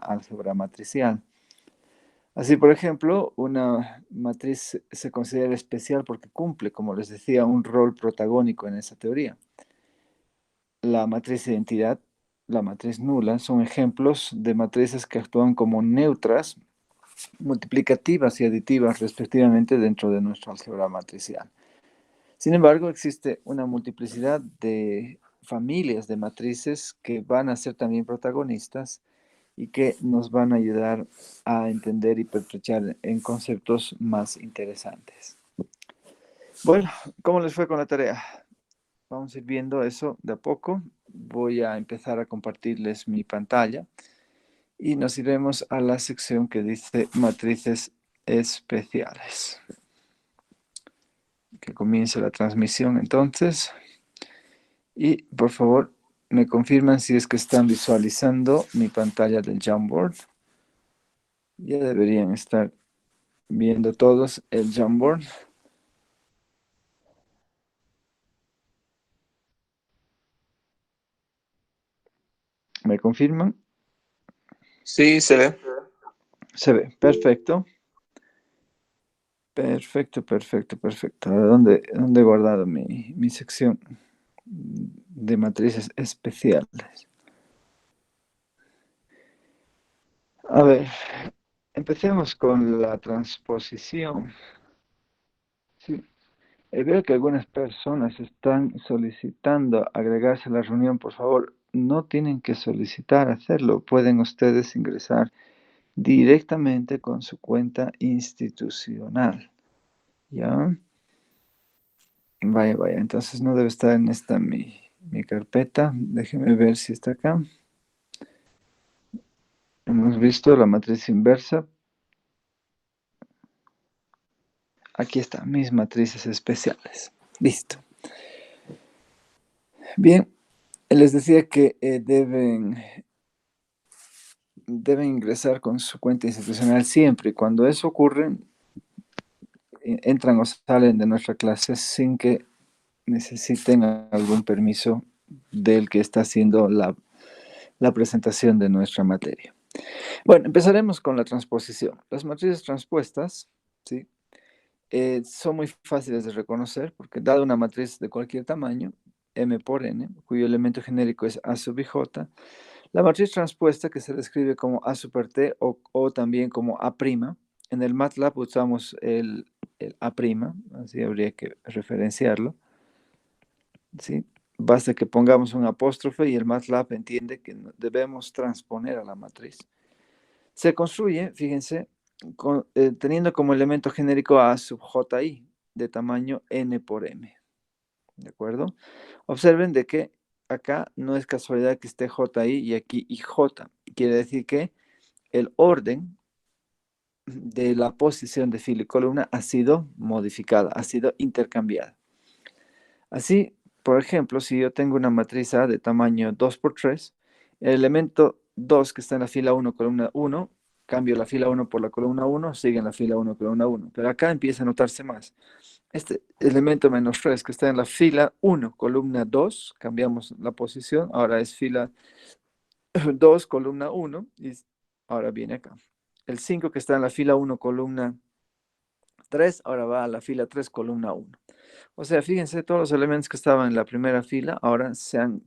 álgebra matricial. Así, por ejemplo, una matriz se considera especial porque cumple, como les decía, un rol protagónico en esa teoría. La matriz de identidad, la matriz nula, son ejemplos de matrices que actúan como neutras, multiplicativas y aditivas respectivamente dentro de nuestra álgebra matricial. Sin embargo, existe una multiplicidad de familias de matrices que van a ser también protagonistas y que nos van a ayudar a entender y pertrechar en conceptos más interesantes. Bueno, ¿cómo les fue con la tarea? Vamos a ir viendo eso de a poco. Voy a empezar a compartirles mi pantalla y nos iremos a la sección que dice matrices especiales. Que comience la transmisión entonces. Y por favor, me confirman si es que están visualizando mi pantalla del Jamboard. Ya deberían estar viendo todos el Jamboard. ¿Me confirman? Sí, se ve. Se ve, perfecto. Perfecto, perfecto, perfecto. Ahora, ¿dónde he guardado mi sección de matrices especiales? A ver, empecemos con la transposición. Sí. Veo que algunas personas están solicitando agregarse a la reunión. Por favor, no tienen que solicitar hacerlo. Pueden ustedes ingresar directamente con su cuenta institucional. ¿Ya? Vaya, vaya. Entonces no debe estar en esta mi carpeta. Déjenme ver si está acá. Hemos visto la matriz inversa. Aquí están mis matrices especiales. Listo. Bien, les decía que deben ingresar con su cuenta institucional siempre. Y cuando eso ocurre, entran o salen de nuestra clase sin que necesiten algún permiso del que está haciendo la presentación de nuestra materia. Bueno, empezaremos con la transposición. Las matrices transpuestas, ¿sí? Son muy fáciles de reconocer porque dada una matriz de cualquier tamaño, M por N, cuyo elemento genérico es A sub ij, la matriz transpuesta que se describe como A super T o también como A', en el MATLAB usamos el A', así habría que referenciarlo, ¿sí? Basta que pongamos un apóstrofe y el MATLAB entiende que debemos transponer a la matriz. Se construye, fíjense, teniendo como elemento genérico A sub ji de tamaño n por m. ¿De acuerdo? Observen de que acá no es casualidad que esté ji y aquí ij. Quiere decir que el orden de la posición de fila y columna ha sido modificada, ha sido intercambiada. Así, por ejemplo, si yo tengo una matriz A de tamaño 2 por 3, el elemento 2 que está en la fila 1, columna 1, cambio la fila 1 por la columna 1, sigue en la fila 1, columna 1. Pero acá empieza a notarse más. Este elemento menos 3 que está en la fila 1, columna 2, cambiamos la posición, ahora es fila 2, columna 1, y ahora viene acá. El 5 que está en la fila 1, columna 3, ahora va a la fila 3, columna 1. O sea, fíjense, todos los elementos que estaban en la primera fila ahora se han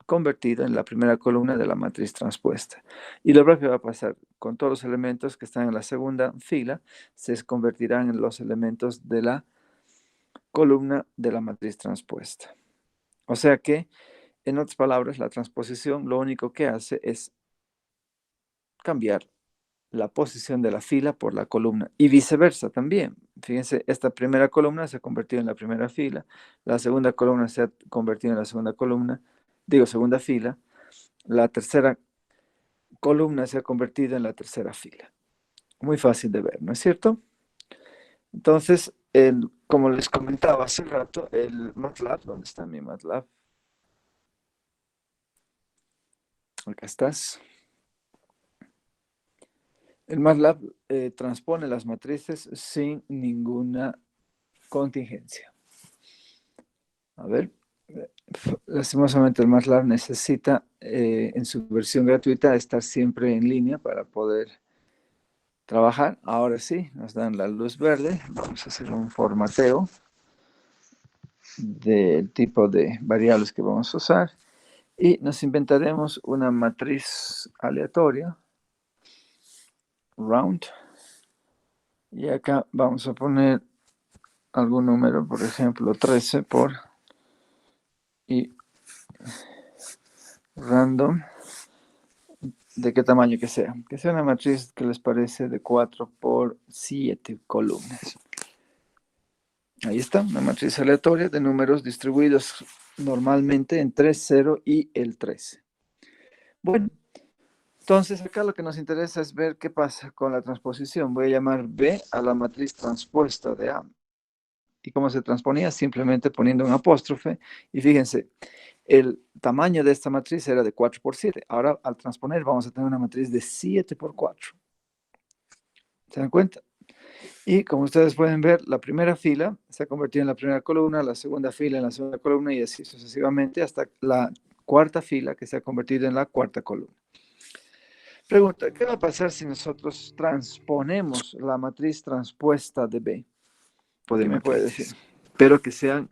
convertido en la primera columna de la matriz transpuesta. Y lo propio va a pasar con todos los elementos que están en la segunda fila, se convertirán en los elementos de la columna de la matriz transpuesta. O sea que, en otras palabras, la transposición lo único que hace es cambiar la posición de la fila por la columna y viceversa también. Fíjense, esta primera columna se ha convertido en la primera fila, la segunda columna se ha convertido en la segunda columna, segunda fila, la tercera columna se ha convertido en la tercera fila. Muy fácil de ver, ¿no es cierto? Entonces, como les comentaba hace rato, el MATLAB, ¿dónde está mi MATLAB? Acá estás. El MATLAB transpone las matrices sin ninguna contingencia. A ver, lastimosamente el MATLAB necesita en su versión gratuita estar siempre en línea para poder trabajar. Ahora sí, nos dan la luz verde. Vamos a hacer un formateo del tipo de variables que vamos a usar y nos inventaremos una matriz aleatoria, round, y acá vamos a poner algún número, por ejemplo 13 por y random, de qué tamaño que sea una matriz que les parece de 4 por 7 columnas. Ahí está, una matriz aleatoria de números distribuidos normalmente en 3, 0 y el 13. Bueno, entonces acá lo que nos interesa es ver qué pasa con la transposición. Voy a llamar B a la matriz transpuesta de A. ¿Y cómo se transponía? Simplemente poniendo un apóstrofe. Y fíjense, el tamaño de esta matriz era de 4 por 7. Ahora, al transponer, vamos a tener una matriz de 7 por 4. ¿Se dan cuenta? Y como ustedes pueden ver, la primera fila se ha convertido en la primera columna, la segunda fila en la segunda columna y así sucesivamente hasta la cuarta fila que se ha convertido en la cuarta columna. Pregunta, ¿qué va a pasar si nosotros transponemos la matriz transpuesta de B? ¿Qué me puede decir? Espero que sean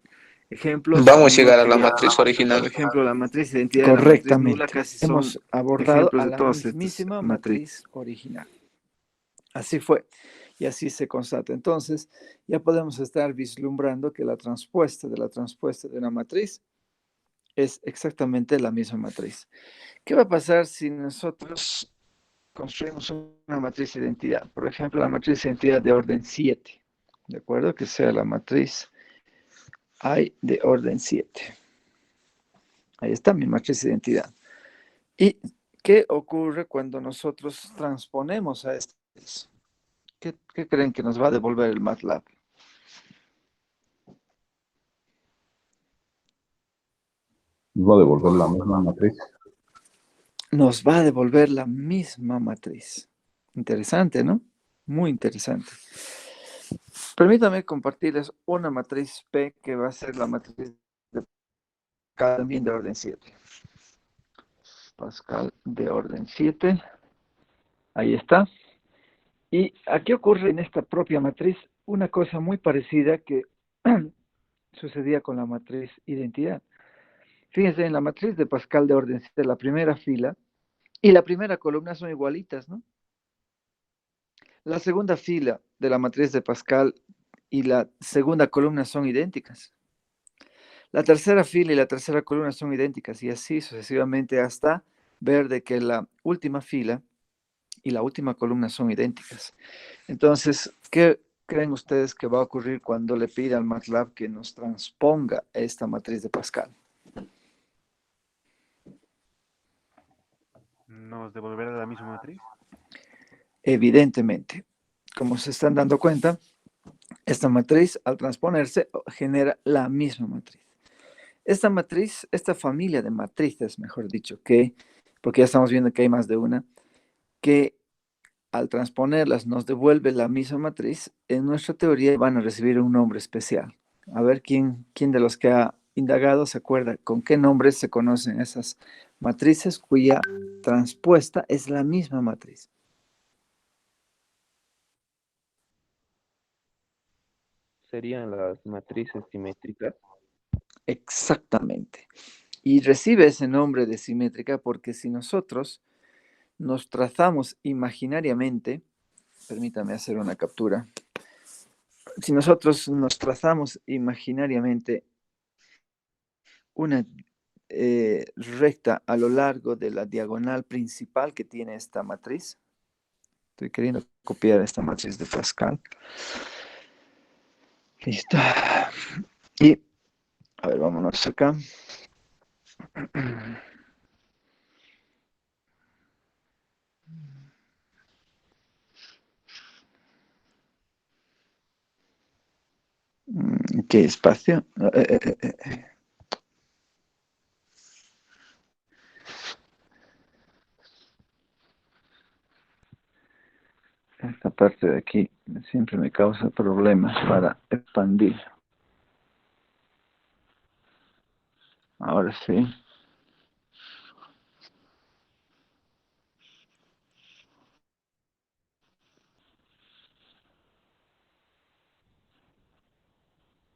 ejemplos. Vamos a llegar a la Que, matriz por original. ejemplo, la matriz de identidad correctamente. Y la matriz nula casi son hemos abordado a la mismísima matriz original. Así fue. Y así se constata. Entonces, ya podemos estar vislumbrando que la transpuesta de una matriz es exactamente la misma matriz. ¿Qué va a pasar si nosotros construimos una matriz de identidad? Por ejemplo, la matriz de identidad de orden 7. ¿De acuerdo? Que sea la matriz I de orden 7. Ahí está mi matriz de identidad. ¿Y qué ocurre cuando nosotros transponemos a esta matriz? ¿Qué creen que nos va a devolver el MATLAB? Va a devolver la misma matriz. Nos va a devolver la misma matriz. Interesante, ¿no? Muy interesante. Permítanme compartirles una matriz P que va a ser la matriz de Pascal también de orden 7. Pascal de orden 7. Ahí está. Y aquí ocurre en esta propia matriz una cosa muy parecida que sucedía con la matriz identidad. Fíjense, en la matriz de Pascal de orden 7, la primera fila y la primera columna son igualitas, ¿no? La segunda fila de la matriz de Pascal y la segunda columna son idénticas. La tercera fila y la tercera columna son idénticas y así sucesivamente hasta ver de que la última fila y la última columna son idénticas. Entonces, ¿qué creen ustedes que va a ocurrir cuando le pida al MATLAB que nos transponga esta matriz de Pascal? ¿Nos devolverá la misma matriz? Evidentemente, como se están dando cuenta, esta matriz al transponerse genera la misma matriz. Esta matriz, esta familia de matrices, mejor dicho, porque ya estamos viendo que hay más de una, que al transponerlas nos devuelve la misma matriz, en nuestra teoría van a recibir un nombre especial. A ver quién de los que ha indagado se acuerda con qué nombres se conocen esas matrices cuya transpuesta es la misma matriz. Serían las matrices simétricas. Exactamente. Y recibe ese nombre de simétrica porque si nosotros nos trazamos imaginariamente, permítame hacer una captura, si nosotros nos trazamos imaginariamente una recta a lo largo de la diagonal principal que tiene esta matriz, estoy queriendo copiar esta matriz de Pascal, listo, y a ver, vámonos acá. ¿Qué espacio? Esta parte de aquí siempre me causa problemas para expandir. Ahora sí.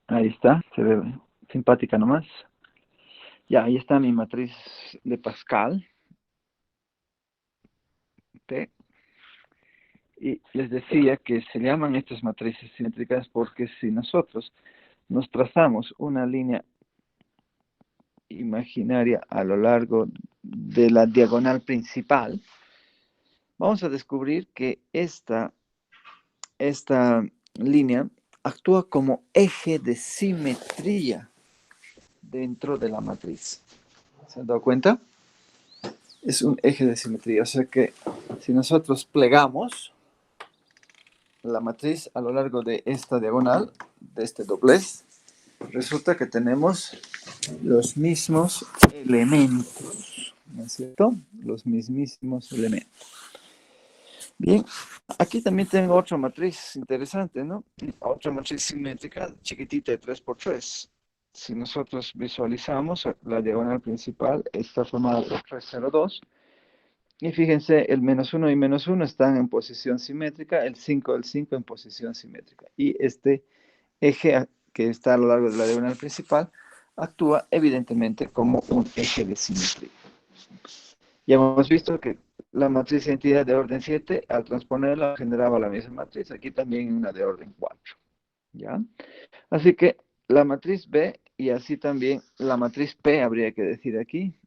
Ahí está, se ve simpática nomás. Ya, ahí está mi matriz de Pascal, P. Y les decía que se llaman estas matrices simétricas porque si nosotros nos trazamos una línea imaginaria a lo largo de la diagonal principal, vamos a descubrir que esta línea actúa como eje de simetría dentro de la matriz. ¿Se han dado cuenta? Es un eje de simetría, o sea que si nosotros plegamos la matriz a lo largo de esta diagonal, de este doblez, resulta que tenemos los mismos elementos, ¿no es cierto? Los mismísimos elementos. Bien, aquí también tengo otra matriz interesante, ¿no? Otra matriz simétrica chiquitita de 3×3. Si nosotros visualizamos la diagonal principal, está formada por 3, 0, 2. Y fíjense, el -1 y -1 están en posición simétrica, el 5 y el 5 en posición simétrica. Y este eje que está a lo largo de la diagonal principal actúa evidentemente como un eje de simetría. Ya hemos visto que la matriz de identidad de orden 7, al transponerla, generaba la misma matriz. Aquí también una de orden 4. ¿Ya? Así que la matriz B y así también la matriz P, habría que decir aquí,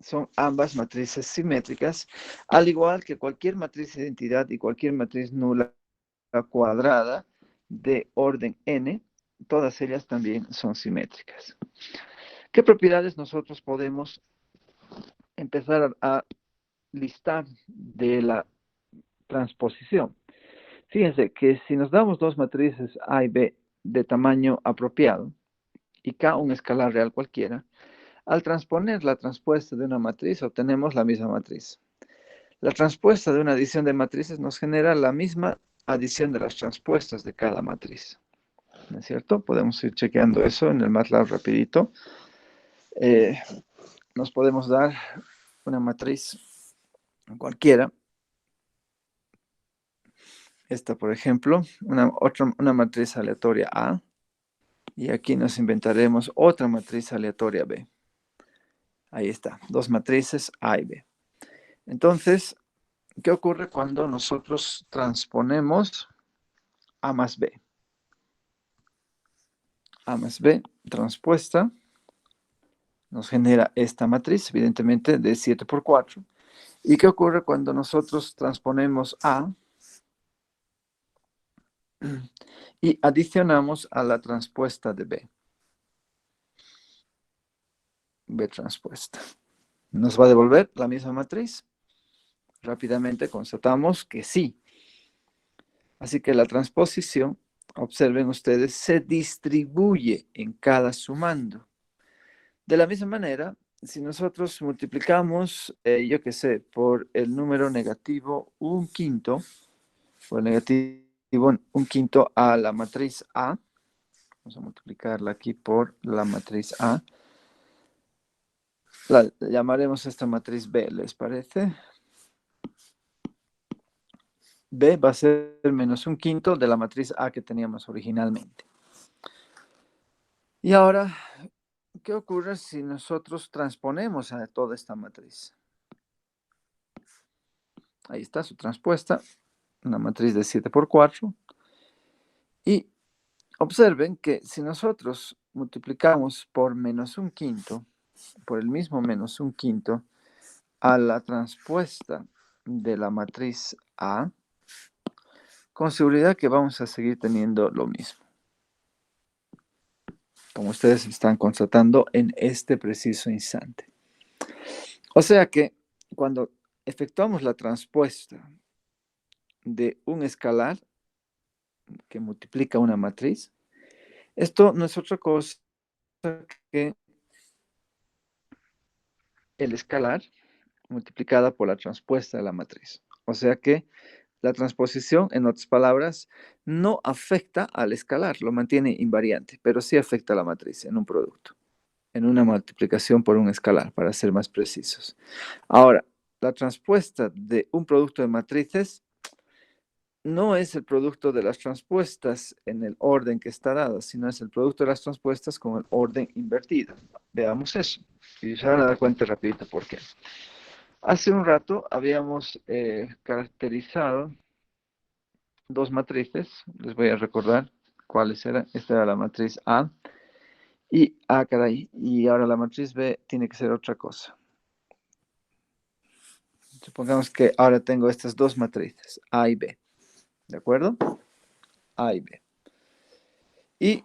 son ambas matrices simétricas, al igual que cualquier matriz de identidad y cualquier matriz nula cuadrada de orden n, todas ellas también son simétricas. ¿Qué propiedades nosotros podemos empezar a listar de la transposición? Fíjense que si nos damos dos matrices A y B de tamaño apropiado y K un escalar real cualquiera, al transponer la transpuesta de una matriz obtenemos la misma matriz. La transpuesta de una adición de matrices nos genera la misma adición de las transpuestas de cada matriz. ¿No es cierto? Podemos ir chequeando eso en el MATLAB rapidito. Nos podemos dar una matriz cualquiera. Esta, por ejemplo, una matriz aleatoria A. Y aquí nos inventaremos otra matriz aleatoria B. Ahí está, dos matrices A y B. Entonces, ¿qué ocurre cuando nosotros transponemos A más B? A más B transpuesta nos genera esta matriz, evidentemente, de 7×4. ¿Y qué ocurre cuando nosotros transponemos A y adicionamos a la transpuesta de B? B transpuesta. ¿Nos va a devolver la misma matriz? Rápidamente constatamos que sí. Así que la transposición, observen ustedes, se distribuye en cada sumando. De la misma manera, si nosotros multiplicamos, yo qué sé, por el número negativo 1/5, por el negativo 1/5 a la matriz A, vamos a multiplicarla aquí por la matriz A, la llamaremos esta matriz B, ¿les parece? B va a ser -1/5 de la matriz A que teníamos originalmente. Y ahora, ¿qué ocurre si nosotros transponemos a toda esta matriz? Ahí está su transpuesta, una matriz de 7×4. Y observen que si nosotros multiplicamos por -1/5, por el mismo -1/5, a la transpuesta de la matriz A, con seguridad que vamos a seguir teniendo lo mismo, como ustedes están constatando en este preciso instante. O sea que cuando efectuamos la transpuesta de un escalar que multiplica una matriz, esto no es otra cosa que el escalar multiplicada por la transpuesta de la matriz. O sea que la transposición, en otras palabras, no afecta al escalar, lo mantiene invariante, pero sí afecta a la matriz en un producto. en una multiplicación por un escalar, para ser más precisos. Ahora, la transpuesta de un producto de matrices no es el producto de las transpuestas en el orden que está dado, sino es el producto de las transpuestas con el orden invertido. Veamos eso. Y se van a dar cuenta rapidito por qué. Hace un rato habíamos caracterizado dos matrices. Les voy a recordar cuáles eran. Esta era la matriz A. Y, caray, y ahora la matriz B tiene que ser otra cosa. Supongamos que ahora tengo estas dos matrices, A y B. ¿De acuerdo? A y B. Y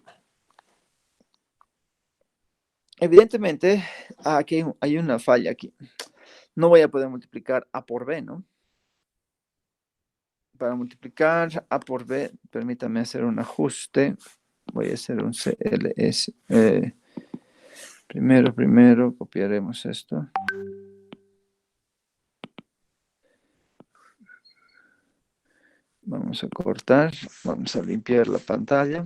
evidentemente, aquí hay una falla aquí. No voy a poder multiplicar A por B, ¿no? Para multiplicar A por B, permítame hacer un ajuste. Voy a hacer un CLS. Primero, copiaremos esto. Vamos a cortar, vamos a limpiar la pantalla.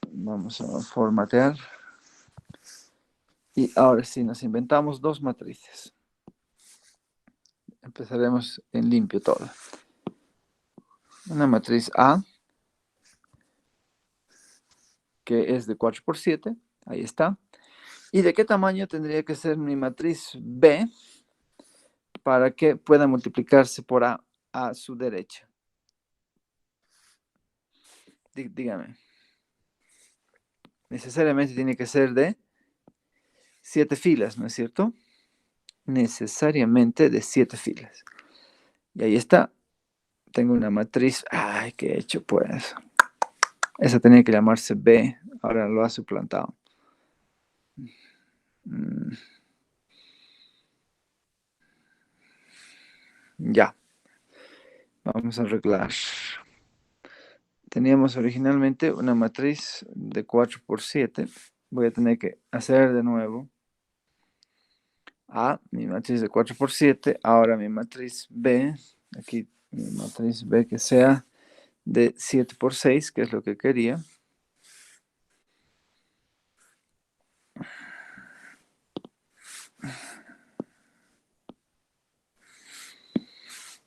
Vamos a formatear. Y ahora sí, nos inventamos dos matrices. Empezaremos en limpio todo. Una matriz A, que es de 4 por 7. Ahí está. ¿Y de qué tamaño tendría que ser mi matriz B para que pueda multiplicarse por a su derecha? Dígame. Necesariamente tiene que ser de 7 filas, ¿no es cierto? Necesariamente de 7 filas. Y ahí está. Tengo una matriz. Ay, ¿qué he hecho pues? Esa tenía que llamarse B. Ahora lo ha suplantado. Ya. Vamos a arreglar. Teníamos originalmente una matriz de 4 por 7. Voy a tener que hacer de nuevo. A, mi matriz de 4 por 7. Ahora mi matriz B. Aquí mi matriz B que sea de 7 por 6, que es lo que quería.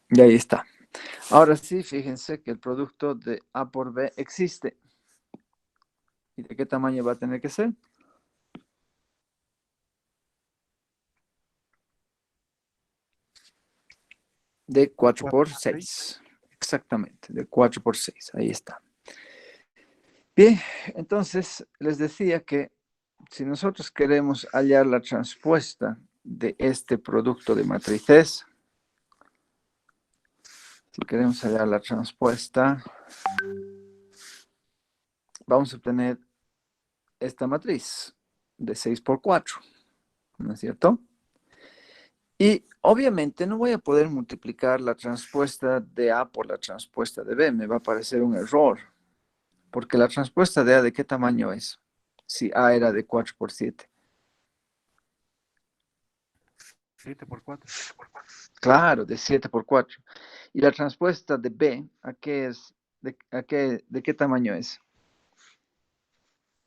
Y ahí está. Ahora sí, fíjense que el producto de A por B existe. ¿Y de qué tamaño va a tener que ser? De 4 por 6. Exactamente, de 4 por 6. Ahí está. Bien, entonces les decía que si nosotros queremos hallar la transpuesta de este producto de matrices, si queremos hallar la transpuesta, vamos a obtener esta matriz de 6 por 4, ¿no es cierto? Y obviamente no voy a poder multiplicar la transpuesta de A por la transpuesta de B, me va a parecer un error, porque la transpuesta de A, ¿de qué tamaño es? Si A era de 4 por 7. 7 por 4. Claro, de 7 por 4. Y la transpuesta de B, ¿a qué es? ¿De qué tamaño es?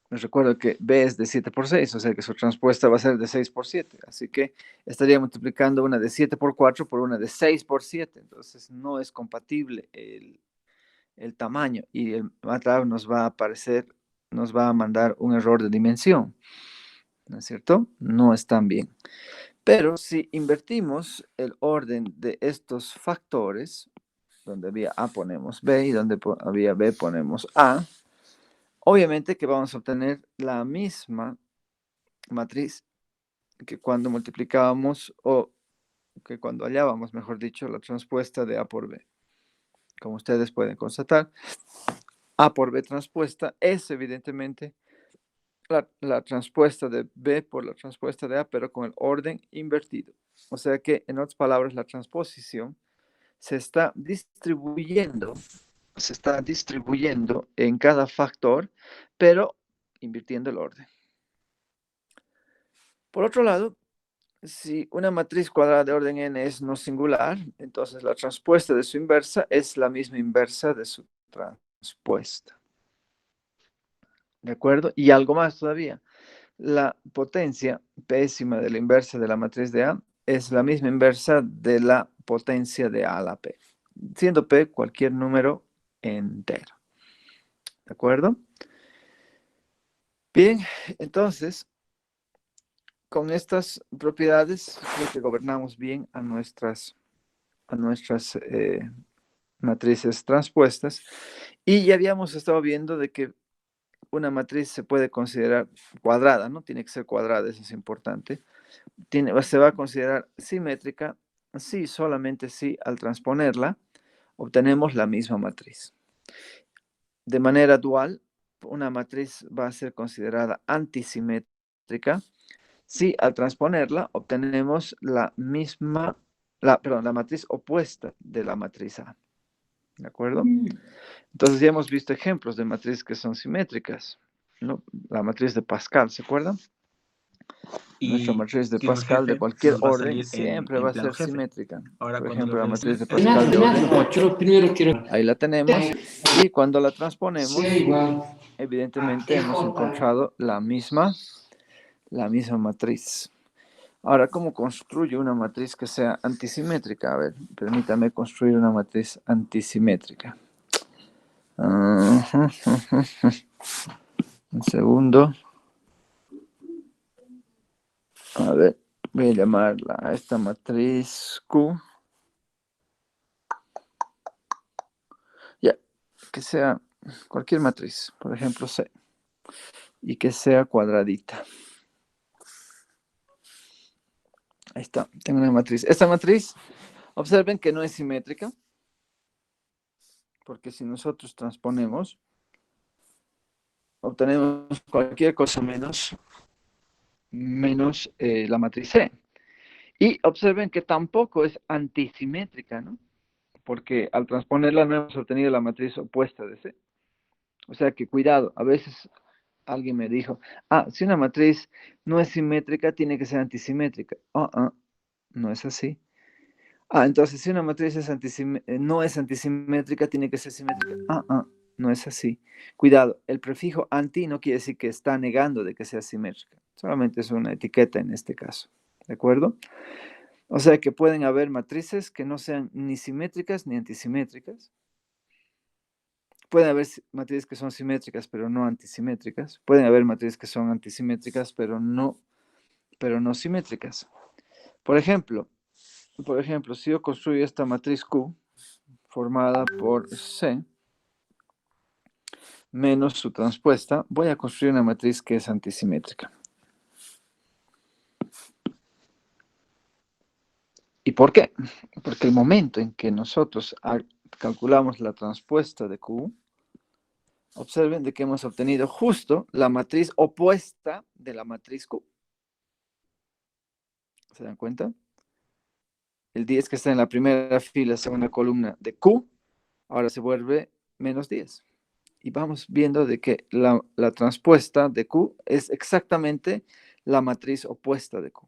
Les recuerdo que B es de 7 por 6, o sea que su transpuesta va a ser de 6 por 7. Así que estaría multiplicando una de 7 por 4 por una de 6 por 7. Entonces no es compatible el tamaño y el MATLAB nos va a aparecer, nos va a mandar un error de dimensión. ¿No es cierto? No están bien. Pero si invertimos el orden de estos factores, donde había A ponemos B y donde había B ponemos A, obviamente que vamos a obtener la misma matriz que cuando multiplicábamos o que cuando hallábamos, mejor dicho, la transpuesta de A por B. Como ustedes pueden constatar, A por B transpuesta es evidentemente la transpuesta de B por la transpuesta de A, pero con el orden invertido. O sea que, en otras palabras, la transposición se está distribuyendo en cada factor, pero invirtiendo el orden. Por otro lado, si una matriz cuadrada de orden n es no singular, entonces la transpuesta de su inversa es la misma inversa de su transpuesta. ¿De acuerdo? Y algo más todavía. la potencia pésima de la inversa de la matriz de A es la misma inversa de la potencia de A a la P, siendo P cualquier número entero. ¿De acuerdo? Bien, entonces, con estas propiedades creo que gobernamos bien a nuestras matrices transpuestas, y ya habíamos estado viendo de que una matriz se puede considerar cuadrada, ¿no? Tiene que ser cuadrada, eso es importante. Se va a considerar simétrica si, solamente si, al transponerla, obtenemos la misma matriz. De manera dual, una matriz va a ser considerada antisimétrica si al transponerla obtenemos la matriz opuesta de la matriz A. ¿De acuerdo? Entonces ya hemos visto ejemplos de matrices que son simétricas, ¿no? La matriz de Pascal, ¿se acuerdan? Nuestra matriz de sí, pues, Pascal de jefe, cualquier nos va a orden salir siempre en va a plano ser jefe. simétrica. Ahora, Por cuando ejemplo, lo la matriz de veamos, Pascal de orden 8, Yo primero quiero ahí la tenemos, y cuando la transponemos, ser igual. evidentemente hemos encontrado la misma matriz. Ahora, ¿cómo construyo una matriz que sea antisimétrica? A ver, permítame construir una matriz antisimétrica. Un segundo. A ver, voy a llamarla a esta matriz Q. Ya, que sea cualquier matriz, por ejemplo C, y que sea cuadradita. Ahí está, tengo una matriz. Esta matriz, observen que no es simétrica, porque si nosotros transponemos, obtenemos cualquier cosa menos la matriz C. Y observen que tampoco es antisimétrica, ¿no? Porque al transponerla no hemos obtenido la matriz opuesta de C. O sea que cuidado, a veces alguien me dijo, si una matriz no es simétrica, tiene que ser antisimétrica. No es así. Entonces si una matriz no es antisimétrica, tiene que ser simétrica. No es así. Cuidado, el prefijo anti no quiere decir que está negando de que sea simétrica. Solamente es una etiqueta en este caso. ¿De acuerdo? O sea que pueden haber matrices que no sean ni simétricas ni antisimétricas. Pueden haber matrices que son simétricas pero no antisimétricas. Pueden haber matrices que son antisimétricas pero no simétricas. Por ejemplo, si yo construyo esta matriz Q formada por C menos su transpuesta, voy a construir una matriz que es antisimétrica. ¿Y por qué? Porque el momento en que nosotros calculamos la transpuesta de Q, observen de que hemos obtenido justo la matriz opuesta de la matriz Q. ¿Se dan cuenta? El 10 que está en la primera fila, segunda columna de Q, ahora se vuelve menos 10. Y vamos viendo de que la transpuesta de Q es exactamente la matriz opuesta de Q.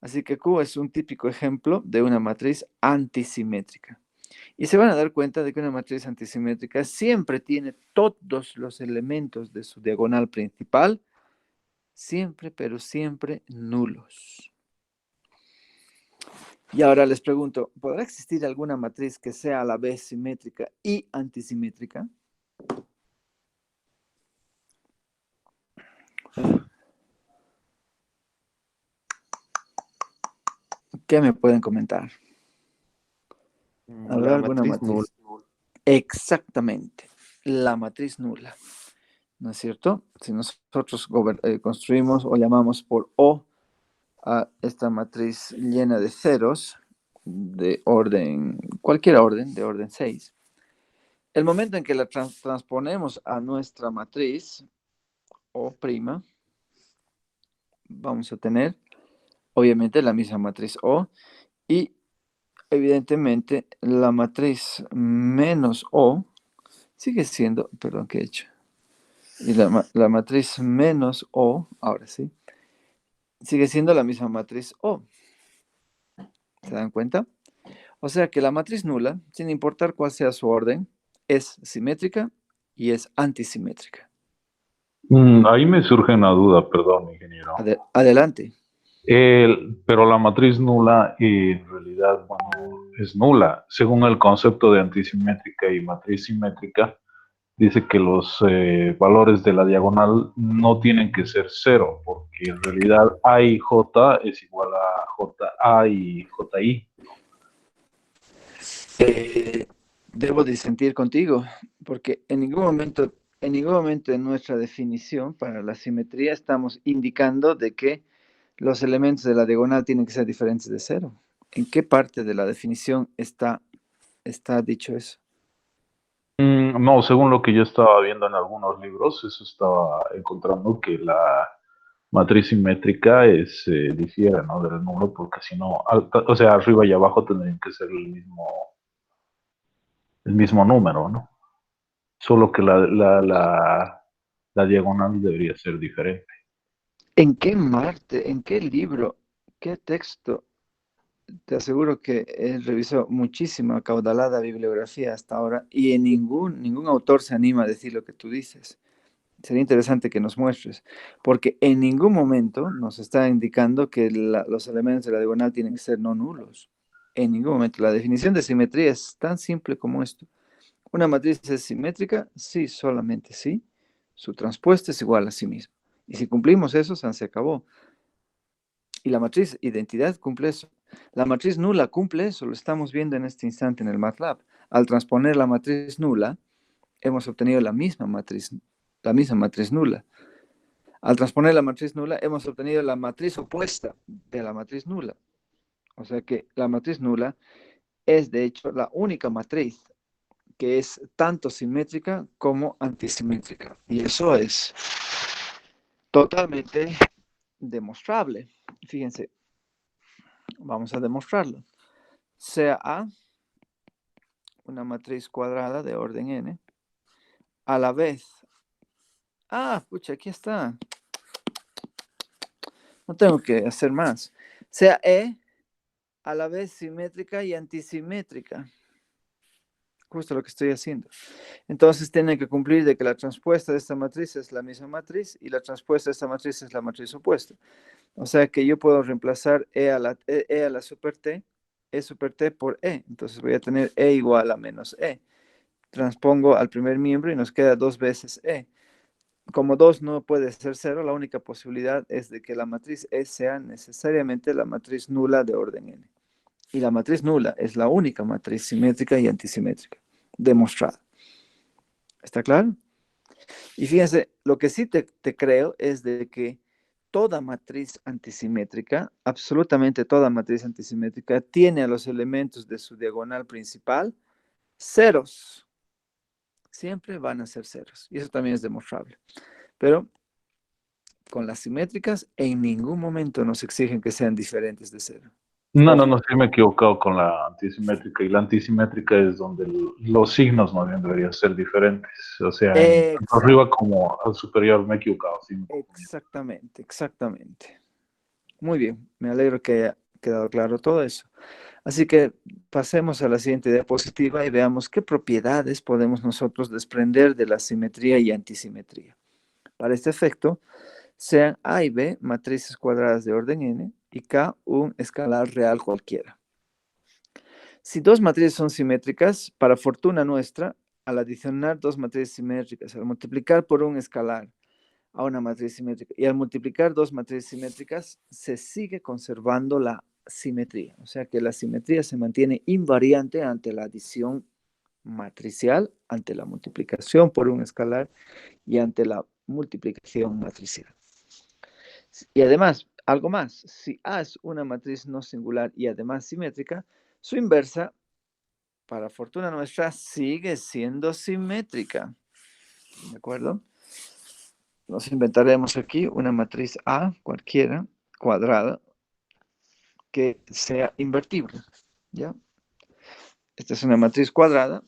Así que Q es un típico ejemplo de una matriz antisimétrica. Y se van a dar cuenta de que una matriz antisimétrica siempre tiene todos los elementos de su diagonal principal, siempre, pero siempre nulos. Y ahora les pregunto, ¿podrá existir alguna matriz que sea a la vez simétrica y antisimétrica? ¿Qué me pueden comentar? ¿Habrá La alguna matriz matriz? nula. Exactamente, la matriz nula. ¿No es cierto? Si nosotros construimos o llamamos por O a esta matriz llena de ceros, de orden, cualquier orden, de orden 6, el momento en que la transponemos a nuestra matriz O', vamos a tener obviamente la misma matriz O, y evidentemente la matriz menos O sigue siendo, perdón, ¿qué he hecho? Y la matriz menos O, ahora sí, sigue siendo la misma matriz O. ¿Se dan cuenta? O sea que la matriz nula, sin importar cuál sea su orden, es simétrica y es antisimétrica. Ahí me surge una duda, perdón, ingeniero. Adelante. Pero la matriz nula en realidad, bueno, es nula. Según el concepto de antisimétrica y matriz simétrica, dice que los valores de la diagonal no tienen que ser cero, porque en realidad A y J es igual a JA y JI. Debo disentir contigo, porque en ningún momento en nuestra definición para la simetría estamos indicando de que los elementos de la diagonal tienen que ser diferentes de cero. ¿En qué parte de la definición está dicho eso? No, según lo que yo estaba viendo en algunos libros, eso estaba encontrando que la matriz simétrica difiere, ¿no? Del nulo, porque si no, o sea, arriba y abajo tendrían que ser el mismo número, ¿no? Solo que la diagonal debería ser diferente. ¿En qué Marte, en qué libro, qué texto? Te aseguro que he revisado muchísima caudalada bibliografía hasta ahora y en ningún autor se anima a decir lo que tú dices. Sería interesante que nos muestres, porque en ningún momento nos está indicando que los elementos de la diagonal tienen que ser no nulos. En ningún momento. La definición de simetría es tan simple como esto. Una matriz es simétrica, sí, solamente sí. Su transpuesta es igual a sí misma. Y si cumplimos eso, se acabó. Y la matriz identidad cumple eso. La matriz nula cumple eso, lo estamos viendo en este instante en el MATLAB. Al transponer la matriz nula, hemos obtenido la misma matriz nula. Al transponer la matriz nula, hemos obtenido la matriz opuesta de la matriz nula. O sea que la matriz nula es, de hecho, la única matriz que es tanto simétrica como antisimétrica. Y eso es totalmente demostrable. Fíjense, vamos a demostrarlo. Sea A una matriz cuadrada de orden n, a la vez... pucha, aquí está. No tengo que hacer más. Sea E a la vez simétrica y antisimétrica. Justo lo que estoy haciendo. Entonces tiene que cumplir de que la transpuesta de esta matriz es la misma matriz y la transpuesta de esta matriz es la matriz opuesta. O sea que yo puedo reemplazar E a la super T, E super T por E. Entonces voy a tener E igual a menos E. Transpongo al primer miembro y nos queda 2 veces E. Como 2 no puede ser 0, la única posibilidad es de que la matriz E sea necesariamente la matriz nula de orden n. Y la matriz nula es la única matriz simétrica y antisimétrica demostrada. ¿Está claro? Y fíjense, lo que sí te creo es de que toda matriz antisimétrica, absolutamente toda matriz antisimétrica, tiene a los elementos de su diagonal principal ceros. Siempre van a ser ceros. Y eso también es demostrable. Pero con las simétricas, en ningún momento nos exigen que sean diferentes de cero. No, sí me he equivocado con la antisimétrica. Y la antisimétrica es donde los signos más bien deberían ser diferentes. O sea, tanto arriba como al superior me he equivocado. Sí, exactamente. Muy bien, me alegro que haya quedado claro todo eso. Así que pasemos a la siguiente diapositiva y veamos qué propiedades podemos nosotros desprender de la simetría y antisimetría. Para este efecto, sean A y B matrices cuadradas de orden n y K un escalar real cualquiera. Si dos matrices son simétricas, para fortuna nuestra, al adicionar dos matrices simétricas, al multiplicar por un escalar a una matriz simétrica y al multiplicar dos matrices simétricas, se sigue conservando la simetría. O sea que la simetría se mantiene invariante ante la adición matricial, ante la multiplicación por un escalar y ante la multiplicación matricial. Y además, algo más, si A es una matriz no singular y además simétrica, su inversa, para fortuna nuestra, sigue siendo simétrica. ¿De acuerdo? Nos inventaremos aquí una matriz A cualquiera, cuadrada, que sea invertible. ¿Ya? Esta es una matriz cuadrada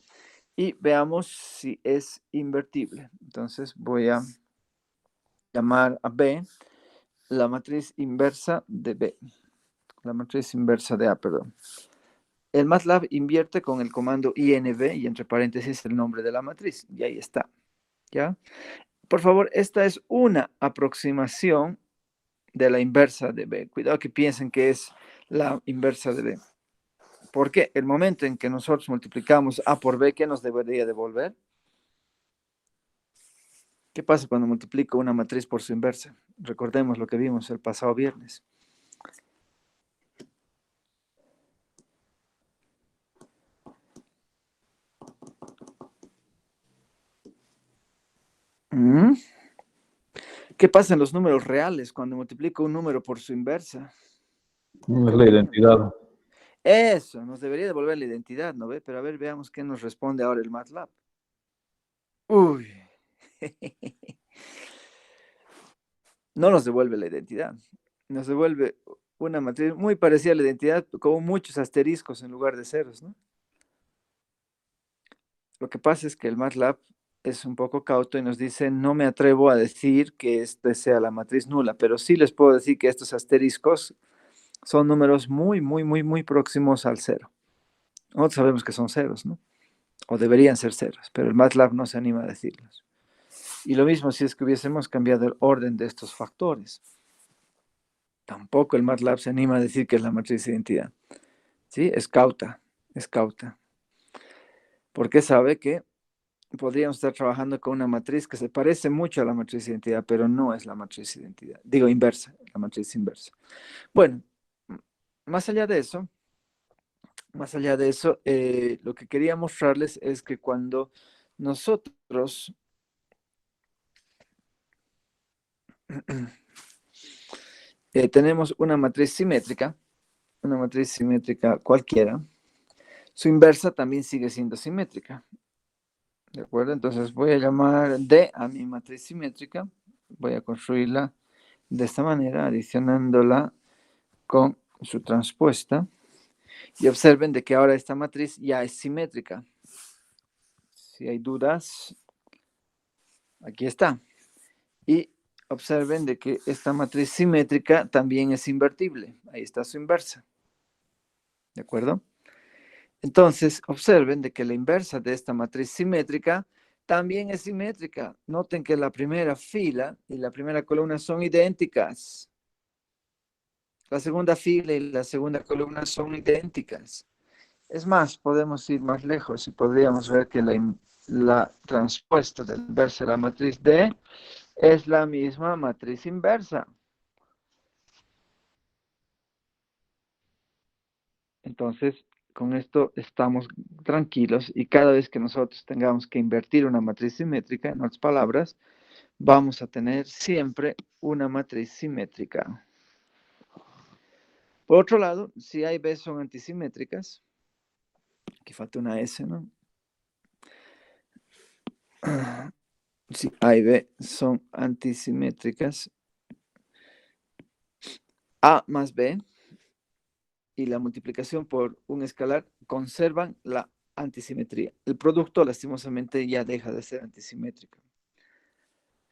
y veamos si es invertible. Entonces voy a llamar a B la matriz inversa de B. La matriz inversa de A, perdón. El MATLAB invierte con el comando INV y entre paréntesis el nombre de la matriz. Y ahí está. ¿Ya? Por favor, esta es una aproximación de la inversa de B. Cuidado que piensen que es la inversa de B. Porque el momento en que nosotros multiplicamos A por B, ¿qué nos debería devolver? ¿Qué pasa cuando multiplico una matriz por su inversa? Recordemos lo que vimos el pasado viernes. ¿Qué pasa en los números reales cuando multiplico un número por su inversa? Es la identidad. Eso, nos debería devolver la identidad, ¿no ve? Pero a ver, veamos qué nos responde ahora el MATLAB. Uy. No nos devuelve la identidad. Nos devuelve una matriz muy parecida a la identidad, con muchos asteriscos en lugar de ceros, ¿no? Lo que pasa es que el MATLAB es un poco cauto y nos dice, no me atrevo a decir que esta sea la matriz nula, pero sí les puedo decir que estos asteriscos son números muy, muy, muy, muy próximos al cero. Nosotros sabemos que son ceros, ¿no? O deberían ser ceros, pero el MATLAB no se anima a decirlos. Y lo mismo si es que hubiésemos cambiado el orden de estos factores. Tampoco el MATLAB se anima a decir que es la matriz de identidad. ¿Sí? Es cauta, es cauta. Porque sabe que podríamos estar trabajando con una matriz que se parece mucho a la matriz de identidad, pero no es la matriz de identidad. Digo, inversa, la matriz inversa. Bueno, más allá de eso, lo que quería mostrarles es que cuando nosotros tenemos una matriz simétrica cualquiera, su inversa también sigue siendo simétrica. ¿De acuerdo? Entonces voy a llamar D a mi matriz simétrica. Voy a construirla de esta manera, adicionándola con su transpuesta. Y observen de que ahora esta matriz ya es simétrica. Si hay dudas, aquí está. Y observen de que esta matriz simétrica también es invertible. Ahí está su inversa. ¿De acuerdo? Entonces, observen de que la inversa de esta matriz simétrica también es simétrica. Noten que la primera fila y la primera columna son idénticas. La segunda fila y la segunda columna son idénticas. Es más, podemos ir más lejos y podríamos ver que la transpuesta de la inversa de la matriz D es la misma matriz inversa. Entonces, con esto estamos tranquilos y cada vez que nosotros tengamos que invertir una matriz simétrica, en otras palabras, vamos a tener siempre una matriz simétrica. Por otro lado, si A y B son antisimétricas, aquí falta una S, ¿no? Si A y B son antisimétricas, A más B y la multiplicación por un escalar conservan la antisimetría. El producto, lastimosamente, ya deja de ser antisimétrico.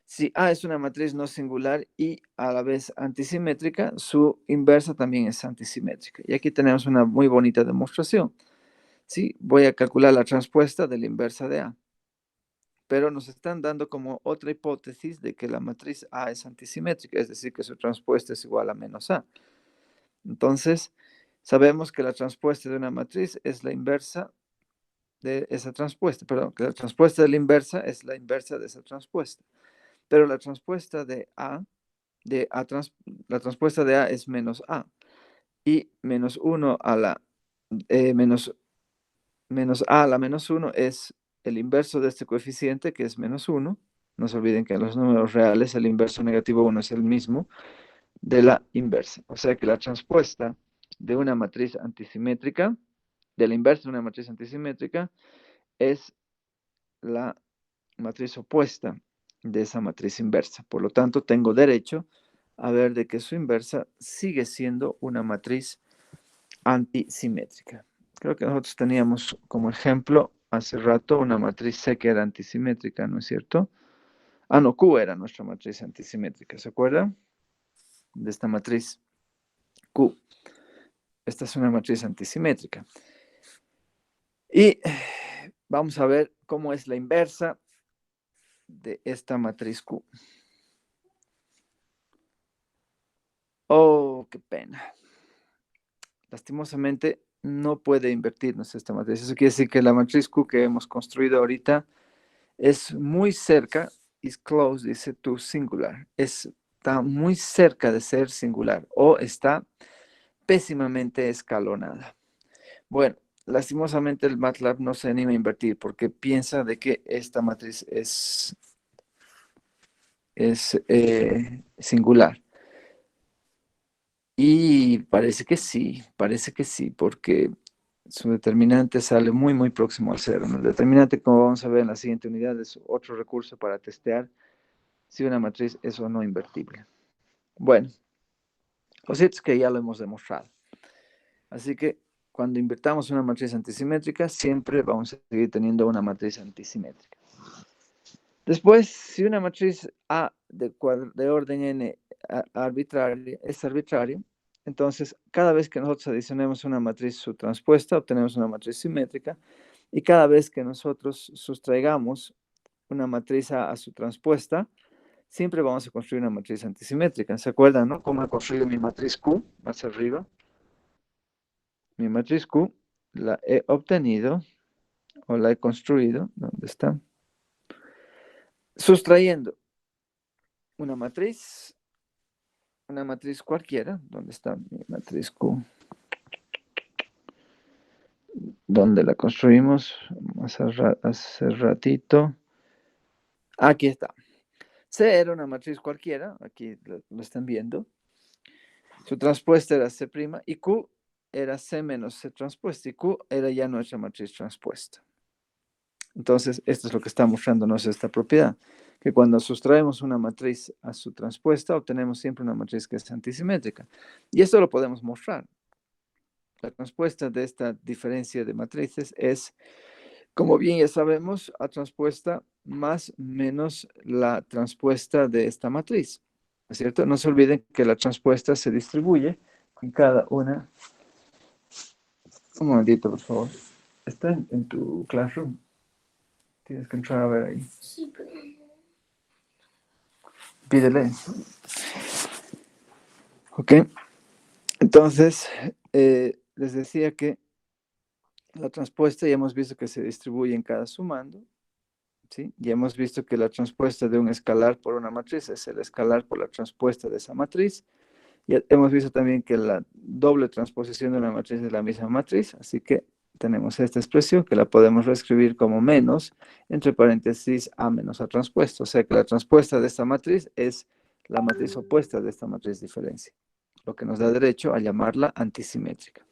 Si A es una matriz no singular y a la vez antisimétrica, su inversa también es antisimétrica. Y aquí tenemos una muy bonita demostración. Sí, voy a calcular la transpuesta de la inversa de A. Pero nos están dando como otra hipótesis de que la matriz A es antisimétrica, es decir, que su transpuesta es igual a menos A. Entonces, sabemos que la transpuesta de una matriz es la inversa de esa transpuesta, perdón, que la transpuesta de la inversa es la inversa de esa transpuesta. Pero la transpuesta de A, la transpuesta de A es menos A. Y menos 1 a la menos A a la menos 1 es el inverso de este coeficiente, que es menos 1. No se olviden que en los números reales el inverso negativo 1 es el mismo de la inversa. O sea que la transpuesta de una matriz antisimétrica, de la inversa de una matriz antisimétrica, es la matriz opuesta de esa matriz inversa. Por lo tanto, tengo derecho a ver de que su inversa sigue siendo una matriz antisimétrica. Creo que nosotros teníamos como ejemplo hace rato una matriz C que era antisimétrica, ¿no es cierto? Ah, no, Q era nuestra matriz antisimétrica, ¿se acuerdan? De esta matriz Q. Esta es una matriz antisimétrica. Y vamos a ver cómo es la inversa de esta matriz Q. Oh, qué pena. Lastimosamente no puede invertirnos esta matriz. Eso quiere decir que la matriz Q que hemos construido ahorita es muy cerca, is close, dice to singular. Está muy cerca de ser singular o está pésimamente escalonada. Bueno, lastimosamente el MATLAB no se anima a invertir porque piensa de que esta matriz es singular. Y parece que sí, porque su determinante sale muy, muy próximo al cero, ¿no? El determinante, como vamos a ver en la siguiente unidad, es otro recurso para testear si una matriz es o no invertible. Bueno, lo cierto es que ya lo hemos demostrado. Así que cuando invertamos una matriz antisimétrica, siempre vamos a seguir teniendo una matriz antisimétrica. Después, si una matriz A de orden n es arbitraria, entonces cada vez que nosotros adicionemos una matriz subtranspuesta, obtenemos una matriz simétrica, y cada vez que nosotros sustraigamos una matriz A subtranspuesta, siempre vamos a construir una matriz antisimétrica. ¿Se acuerdan, no? ¿Cómo he construido mi matriz Q? Más arriba. Mi matriz Q la he obtenido, o la he construido, ¿dónde está? Sustrayendo una matriz cualquiera. ¿Dónde está mi matriz Q? ¿Dónde la construimos? Hace ratito. Aquí está. C era una matriz cualquiera, aquí lo están viendo. Su transpuesta era C' y Q era C menos C transpuesta, y Q era ya nuestra matriz transpuesta. Entonces, esto es lo que está mostrándonos esta propiedad, que cuando sustraemos una matriz a su transpuesta, obtenemos siempre una matriz que es antisimétrica. Y esto lo podemos mostrar. La transpuesta de esta diferencia de matrices es, como bien ya sabemos, A transpuesta más menos la transpuesta de esta matriz. ¿Es cierto? No se olviden que la transpuesta se distribuye en cada una. Un momentito, por favor. ¿Está en tu classroom? Tienes que entrar a ver ahí. Sí, pero Pídele. Ok. Entonces, les decía que la transpuesta ya hemos visto que se distribuye en cada sumando, ¿sí? Ya hemos visto que la transpuesta de un escalar por una matriz es el escalar por la transpuesta de esa matriz. Ya hemos visto también que la doble transposición de una matriz es la misma matriz, así que tenemos esta expresión que la podemos reescribir como menos, entre paréntesis, A menos A transpuesto. O sea que la transpuesta de esta matriz es la matriz opuesta de esta matriz diferencia, lo que nos da derecho a llamarla antisimétrica.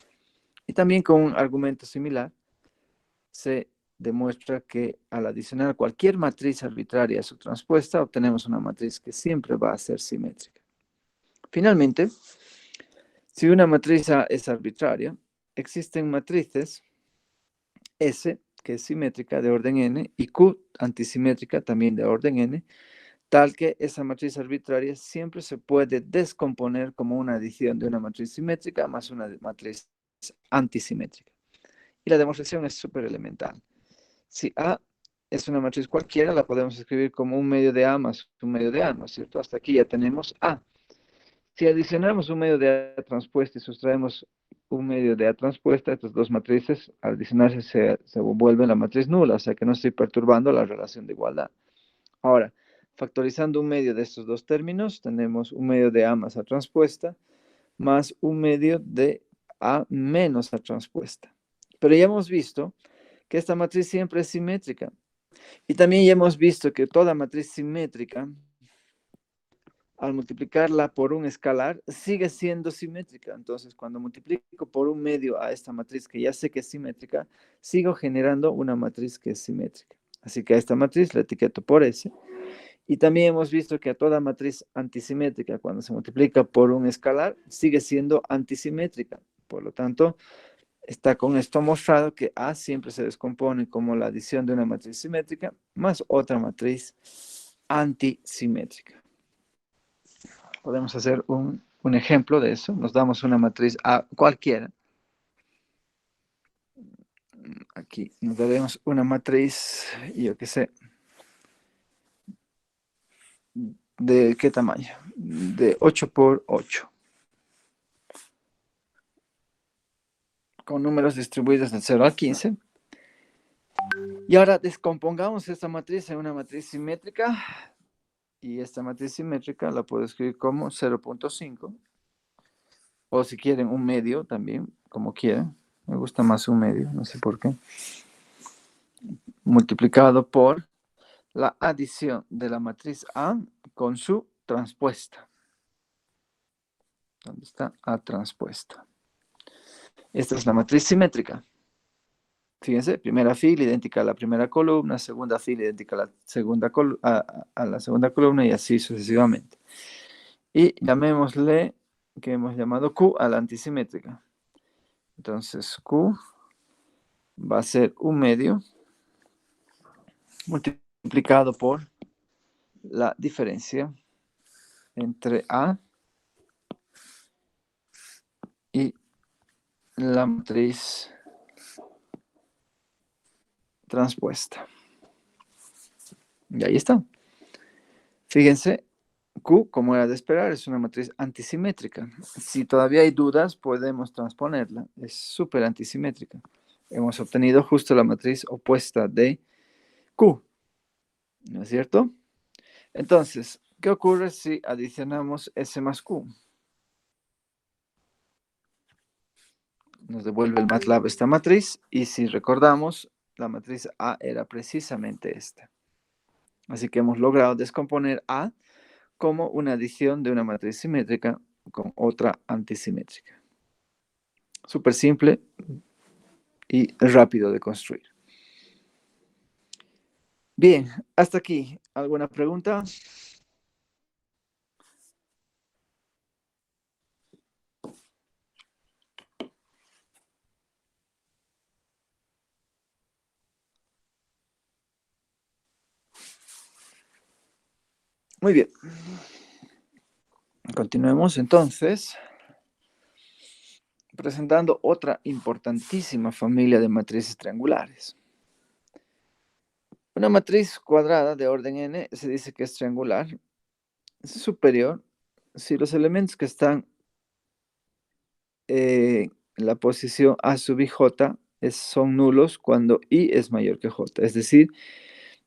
Y también con un argumento similar, se demuestra que al adicionar cualquier matriz arbitraria a su transpuesta, obtenemos una matriz que siempre va a ser simétrica. Finalmente, si una matriz A es arbitraria, existen matrices S, que es simétrica de orden n, y Q, antisimétrica también de orden n, tal que esa matriz arbitraria siempre se puede descomponer como una adición de una matriz simétrica más una matriz antisimétrica. Y la demostración es súper elemental. Si A es una matriz cualquiera, la podemos escribir como un medio de A más un medio de A, ¿no es cierto? Hasta aquí ya tenemos A. Si adicionamos un medio de A transpuesta y sustraemos un medio de A transpuesta, estas dos matrices, al adicionarse, se vuelven la matriz nula, o sea que no estoy perturbando la relación de igualdad. Ahora, factorizando un medio de estos dos términos, tenemos un medio de A más A transpuesta, más un medio de A menos A transpuesta. Pero ya hemos visto que esta matriz siempre es simétrica. Y también ya hemos visto que toda matriz simétrica, al multiplicarla por un escalar, sigue siendo simétrica. Entonces, cuando multiplico por un medio a esta matriz que ya sé que es simétrica, sigo generando una matriz que es simétrica. Así que a esta matriz la etiqueto por S. Y también hemos visto que a toda matriz antisimétrica, cuando se multiplica por un escalar, sigue siendo antisimétrica. Por lo tanto, está con esto mostrado que A siempre se descompone como la adición de una matriz simétrica más otra matriz antisimétrica. Podemos hacer un ejemplo de eso. Nos damos una matriz A cualquiera. Aquí nos daremos una matriz, yo qué sé, ¿De qué tamaño? De 8 por 8. Con números distribuidos del 0 al 15. Y ahora descompongamos esta matriz en una matriz simétrica. Y esta matriz simétrica la puedo escribir como 0.5. O si quieren un medio también, como quieran. Me gusta más un medio, no sé por qué. Multiplicado por la adición de la matriz A con su transpuesta. ¿Dónde está? A transpuesta. Esta es la matriz simétrica. Fíjense, primera fila idéntica a la primera columna, segunda fila idéntica a la segunda, a la segunda columna y así sucesivamente. Y llamémosle, que hemos llamado Q a la antisimétrica. Entonces Q va a ser un medio multiplicado por la diferencia entre A y la matriz transpuesta. Y ahí está. Fíjense, Q, como era de esperar, es una matriz antisimétrica. Si todavía hay dudas, podemos transponerla. Es súper antisimétrica. Hemos obtenido justo la matriz opuesta de Q. ¿No es cierto? Entonces, ¿qué ocurre si adicionamos S más Q? Nos devuelve el MATLAB esta matriz. Y si recordamos, la matriz A era precisamente esta. Así que hemos logrado descomponer A como una adición de una matriz simétrica con otra antisimétrica. Súper simple y rápido de construir. Bien, hasta aquí. ¿Alguna pregunta? Muy bien. Continuemos entonces presentando otra importantísima familia de matrices triangulares. Una matriz cuadrada de orden n se dice que es triangular, superior, si los elementos que están en la posición A sub i j son nulos cuando i es mayor que j. Es decir,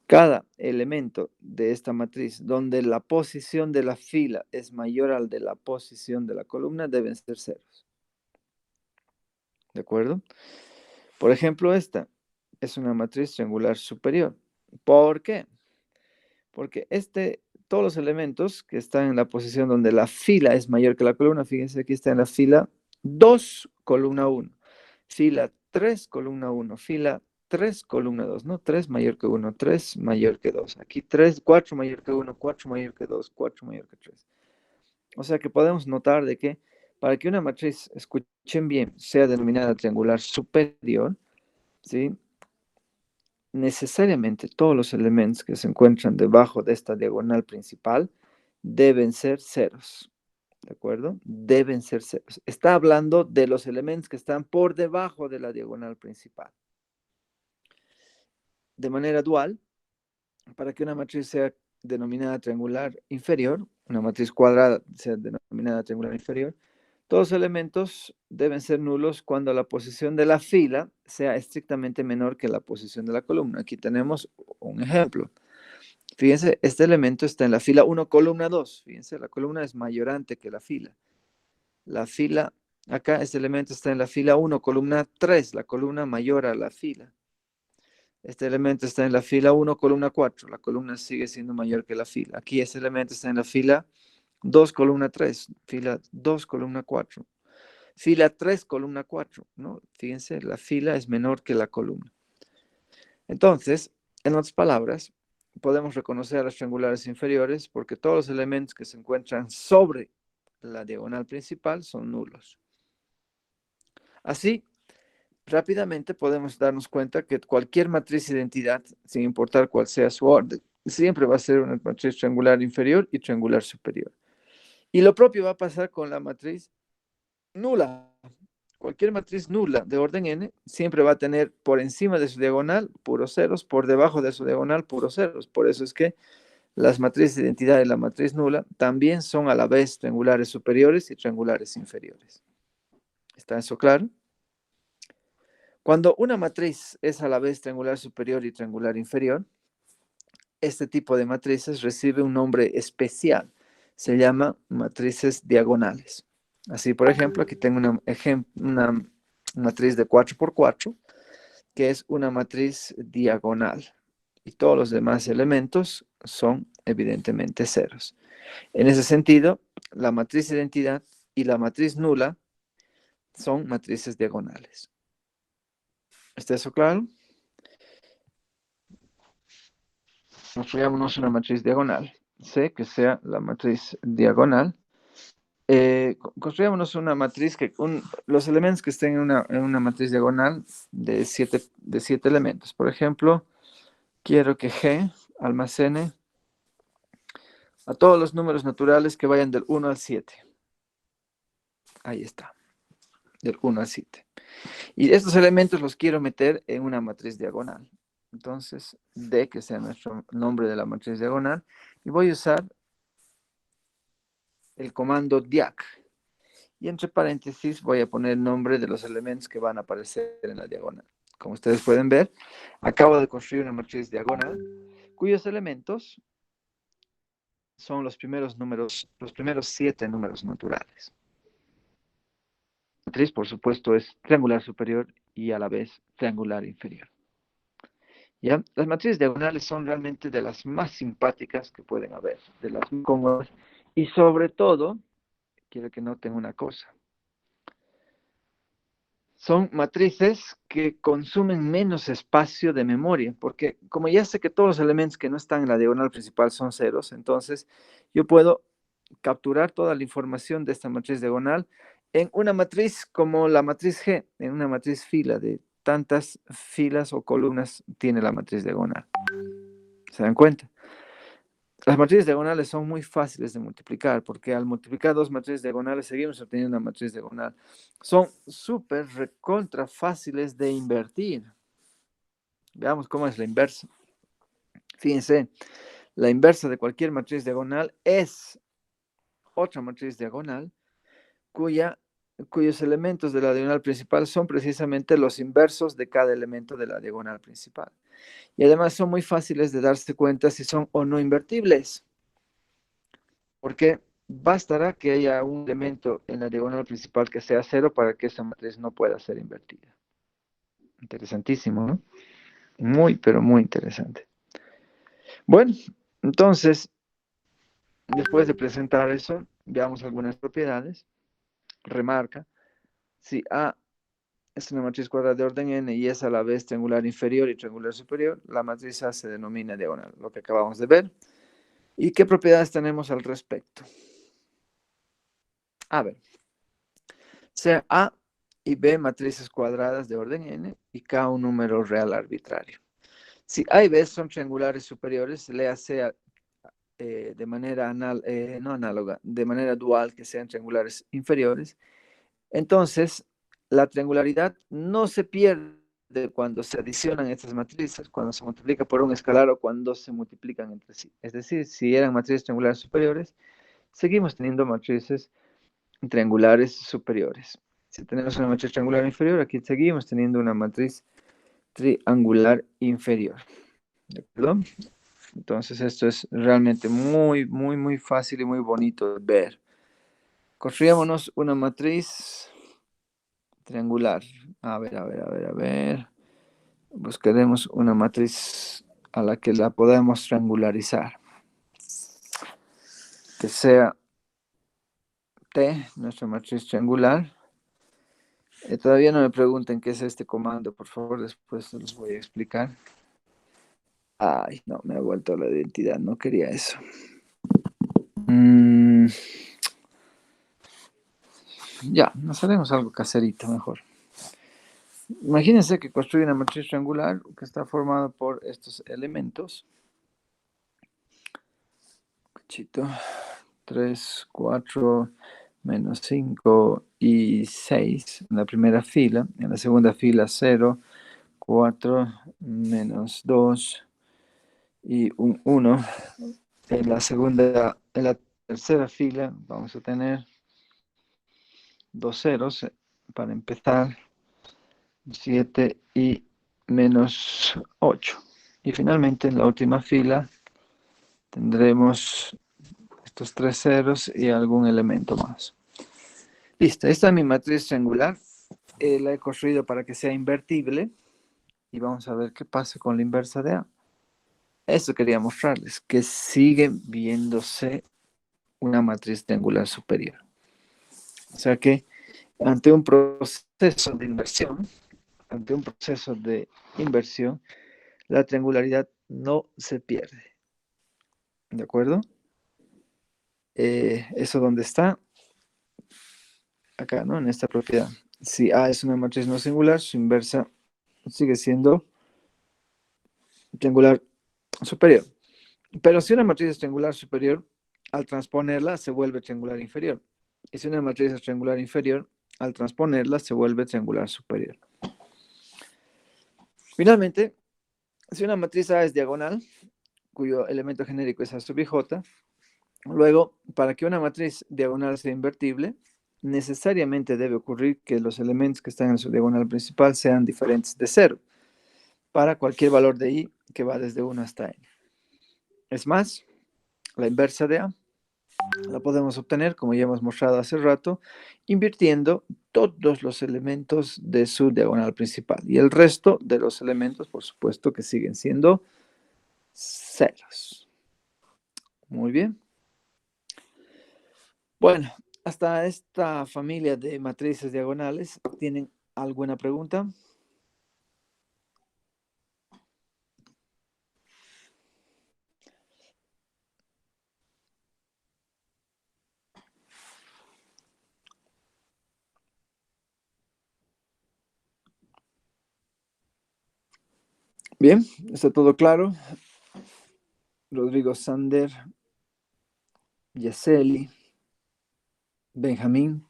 cada elemento de esta matriz donde la posición de la fila es mayor al de la posición de la columna deben ser ceros. ¿De acuerdo? Por ejemplo, esta es una matriz triangular superior. ¿Por qué? Porque todos los elementos que están en la posición donde la fila es mayor que la columna, fíjense, aquí está en la fila 2, columna 1, fila 3, columna 1, fila 3, columna 2, ¿no? 3 mayor que 1, 3 mayor que 2. Aquí 3, 4 mayor que 1, 4 mayor que 2, 4 mayor que 3. O sea que podemos notar de que para que una matriz, escuchen bien, sea denominada triangular superior, ¿sí? Necesariamente todos los elementos que se encuentran debajo de esta diagonal principal deben ser ceros. ¿De acuerdo? Deben ser ceros. Está hablando de los elementos que están por debajo de la diagonal principal. De manera dual, para que una matriz sea denominada triangular inferior, una matriz cuadrada sea denominada triangular inferior, todos los elementos deben ser nulos cuando la posición de la fila sea estrictamente menor que la posición de la columna. Aquí tenemos un ejemplo. Fíjense, este elemento está en la fila 1, columna 2. Fíjense, la columna es mayorante que la fila. La fila, acá este elemento está en la fila 1, columna 3, la columna mayor a la fila. Este elemento está en la fila 1, columna 4, la columna sigue siendo mayor que la fila. Aquí este elemento está en la fila 2, columna 3, fila 2, columna 4. Fila 3, columna 4, ¿no? Fíjense, la fila es menor que la columna. Entonces, en otras palabras, podemos reconocer a los triangulares inferiores porque todos los elementos que se encuentran sobre la diagonal principal son nulos. Así, rápidamente podemos darnos cuenta que cualquier matriz de identidad, sin importar cuál sea su orden, siempre va a ser una matriz triangular inferior y triangular superior. Y lo propio va a pasar con la matriz nula. Cualquier matriz nula de orden n siempre va a tener por encima de su diagonal puros ceros, por debajo de su diagonal puros ceros. Por eso es que las matrices de identidad y la matriz nula también son a la vez triangulares superiores y triangulares inferiores. ¿Está eso claro? Cuando una matriz es a la vez triangular superior y triangular inferior, este tipo de matrices recibe un nombre especial. Se llama matrices diagonales. Así, por ejemplo, aquí tengo una matriz de 4 por 4, que es una matriz diagonal. Y todos los demás elementos son evidentemente ceros. En ese sentido, la matriz de identidad y la matriz nula son matrices diagonales. ¿Está eso claro? Construyámonos una matriz diagonal. C, que sea la matriz diagonal. Construyámonos una matriz los elementos que estén en una matriz diagonal de 7 elementos. Por ejemplo, quiero que G almacene a todos los números naturales que vayan del 1 al 7. Ahí está, del 1 al 7. Y estos elementos los quiero meter en una matriz diagonal. Entonces, D, que sea nuestro nombre de la matriz diagonal, y voy a usar el comando diag. Y entre paréntesis voy a poner el nombre de los elementos que van a aparecer en la diagonal. Como ustedes pueden ver, acabo de construir una matriz diagonal cuyos elementos son los primeros 7 números naturales. La matriz, por supuesto, es triangular superior y a la vez triangular inferior. ¿Ya? Las matrices diagonales son realmente de las más simpáticas que pueden haber, de las más cómodas, y sobre todo, quiero que noten una cosa, son matrices que consumen menos espacio de memoria, porque como ya sé que todos los elementos que no están en la diagonal principal son ceros, entonces yo puedo capturar toda la información de esta matriz diagonal en una matriz como la matriz G, en una matriz fila de tantas filas o columnas tiene la matriz diagonal. ¿Se dan cuenta? Las matrices diagonales son muy fáciles de multiplicar, porque al multiplicar dos matrices diagonales seguimos obteniendo una matriz diagonal. Son súper recontra fáciles de invertir. Veamos cómo es la inversa. Fíjense, la inversa de cualquier matriz diagonal es otra matriz diagonal cuyos elementos de la diagonal principal son precisamente los inversos de cada elemento de la diagonal principal. Y además son muy fáciles de darse cuenta si son o no invertibles. Porque bastará que haya un elemento en la diagonal principal que sea 0 para que esa matriz no pueda ser invertida. Interesantísimo, ¿no? Muy, pero muy interesante. Bueno, entonces, después de presentar eso, veamos algunas propiedades. Remarca, si A es una matriz cuadrada de orden n y es a la vez triangular inferior y triangular superior, la matriz A se denomina diagonal, lo que acabamos de ver. ¿Y qué propiedades tenemos al respecto? A ver, sea A y B matrices cuadradas de orden n y K un número real arbitrario. Si A y B son triangulares superiores, léase de manera no análoga, de manera dual que sean triangulares inferiores, entonces la triangularidad no se pierde cuando se adicionan estas matrices, cuando se multiplica por un escalar o cuando se multiplican entre sí. Es decir, si eran matrices triangulares superiores, seguimos teniendo matrices triangulares superiores. Si tenemos una matriz triangular inferior, aquí seguimos teniendo una matriz triangular inferior. ¿De acuerdo? Entonces esto es realmente muy, muy, muy fácil y muy bonito de ver. Construyámonos una matriz triangular. A ver. Buscaremos una matriz a la que la podamos triangularizar. Que sea T, nuestra matriz triangular. Todavía no me pregunten qué es este comando, por favor, después se los voy a explicar. Ay, no, me ha vuelto la identidad, no quería eso. Ya, nos haremos algo caserito mejor. Imagínense que construye una matriz triangular que está formada por estos elementos. 3, 4, menos 5 y 6 en la primera fila. En la segunda fila 0, 4, menos 2 y un 1. En la tercera fila vamos a tener dos ceros para empezar, 7 y menos 8. Y finalmente en la última fila tendremos estos tres ceros y algún elemento más. Listo, esta es mi matriz triangular. La he construido para que sea invertible y vamos a ver qué pasa con la inversa de A. Eso quería mostrarles, que sigue viéndose una matriz triangular superior. O sea que ante un proceso de inversión, la triangularidad no se pierde. ¿De acuerdo? ¿Eso dónde está? Acá, ¿no? En esta propiedad. Si A es una matriz no singular, su inversa sigue siendo triangular superior. Pero si una matriz es triangular superior, al transponerla se vuelve triangular inferior. Y si una matriz es triangular inferior, al transponerla se vuelve triangular superior. Finalmente, si una matriz A es diagonal, cuyo elemento genérico es A sub i j, luego, para que una matriz diagonal sea invertible, necesariamente debe ocurrir que los elementos que están en su diagonal principal sean diferentes de 0, para cualquier valor de i que va desde 1 hasta n. Es más, la inversa de A la podemos obtener, como ya hemos mostrado hace rato, invirtiendo todos los elementos de su diagonal principal. Y el resto de los elementos, por supuesto, que siguen siendo ceros. Muy bien. Bueno, hasta esta familia de matrices diagonales, ¿tienen alguna pregunta? Bien, está todo claro. Rodrigo Sander, Yeseli, Benjamín.